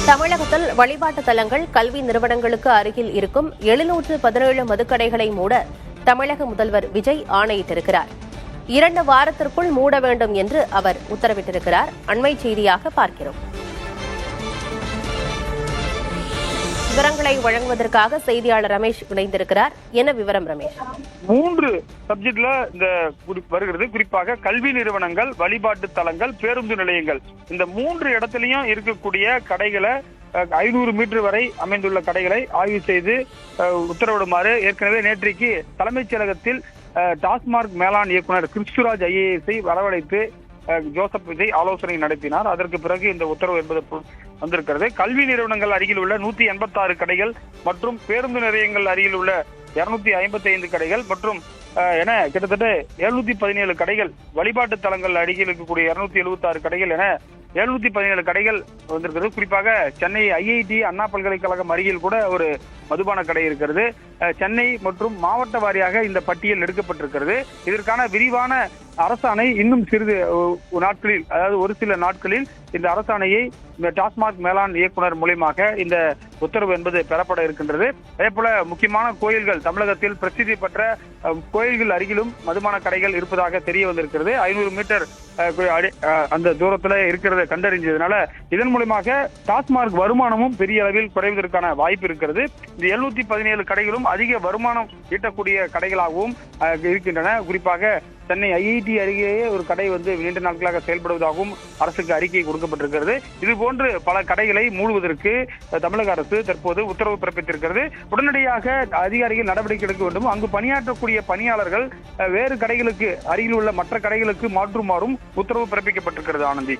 தமிழகத்தில் வழிபாட்டு தலங்கள், கல்வி நிறுவனங்களுக்கு அருகில் இருக்கும் 717 மதுக்கடைகளை மூட தமிழக முதல்வர் விஜய் ஆணையிட்டிருக்கிறார். 2 வாரத்திற்குள் மூட வேண்டும் என்று அவர் உத்தரவிட்டிருக்கிறார். அண்மை செய்தியாக பார்க்கிறோம். விவரங்களை வழங்குவதற்காக செய்தியாளர் ரமேஷ் இணைந்திருக்கிறார். என்ன விவரம் ரமேஷ்? 3 சப்ஜெக்ட்ல இந்த வருகிறது. குறிப்பாக கல்வி நிறுவனங்கள், வழிபாட்டு தலங்கள், பேருந்து நிலையங்கள், இந்த 3 இடத்துலயும் இருக்கக்கூடிய கடைகளை 500 மீட்டர் வரை அமைந்துள்ள கடைகளை ஆய்வு செய்து உத்தரவிடுமாறு ஏற்கனவே நேற்றைக்கு தலைமைச் செயலகத்தில் டாஸ்மாக் மேலாண் இயக்குநர் கிறிஸ்துராஜ் ஐஏஎஸ்ஐ வரவழைத்து ஜோசப் விஜய் ஆலோசனை நடத்தினார். அதற்கு பிறகு இந்த உத்தரவு என்பது வந்திருக்கிறது. கல்வி நிறுவனங்கள் அருகில் உள்ள 186 கடைகள் மற்றும் பேருந்து நிலையங்கள் அருகில் உள்ள 255 கடைகள் மற்றும் என கிட்டத்தட்ட 717 கடைகள், வழிபாட்டு தலங்கள் அருகில் இருக்கக்கூடிய 276 கடைகள் என 717 கடைகள் வந்திருக்கிறது. குறிப்பாக சென்னை ஐஐடி அண்ணா பல்கலைக்கழகம் அருகில் கூட ஒரு மதுபான கடை இருக்கிறது. சென்னை மற்றும் மாவட்ட வாரியாக இந்த பட்டியல் எடுக்கப்பட்டிருக்கிறது. இதற்கான விரிவான அரசாணை இன்னும் சிறிது நாட்களில், அதாவது ஒரு சில நாட்களில் இந்த அரசாணையை இந்த டாஸ்மாக் மேலாண் இயக்குனர் மூலமாக இந்த உத்தரவு என்பது பெறப்பட இருக்கின்றது. அதே போல முக்கியமான கோயில்கள், தமிழகத்தில் பிரசித்தி பெற்ற கோயில்கள் அருகிலும் மதுபான கடைகள் இருப்பதாக தெரிய வந்திருக்கிறது. 500 மீட்டர் அந்த தூரத்துல இருக்கிறத கண்டறிஞ்சதுனால இதன் மூலமாக டாஸ்மாக் வருமானமும் பெரிய அளவில் குறைவதற்கான வாய்ப்பு இருக்கிறது. இந்த 717 கடைகளும் அதிக வருமானம் ஈட்டக்கூடிய கடைகளாகவும் இருக்கின்றன. குறிப்பாக சென்னை ஐஐடி அருகேயே ஒரு கடை நீண்ட நாட்களாக செயல்படுவதாகவும் அரசுக்கு அறிக்கை கொடுக்கப்பட்டிருக்கிறது. இது போன்று பல கடைகளை மூடுவதற்கு தமிழக அரசு தற்போது உத்தரவு பிறப்பித்திருக்கிறது. உடனடியாக அதிகாரிகள் நடவடிக்கை எடுக்க வேண்டும். அங்கு பணியாற்றக்கூடிய பணியாளர்கள் வேறு கடைகளுக்கு, அருகில் உள்ள மற்ற கடைகளுக்கு மாற்றுமாறும் உத்தரவு பிறப்பிக்கப்பட்டிருக்கிறது. ஆனந்தி.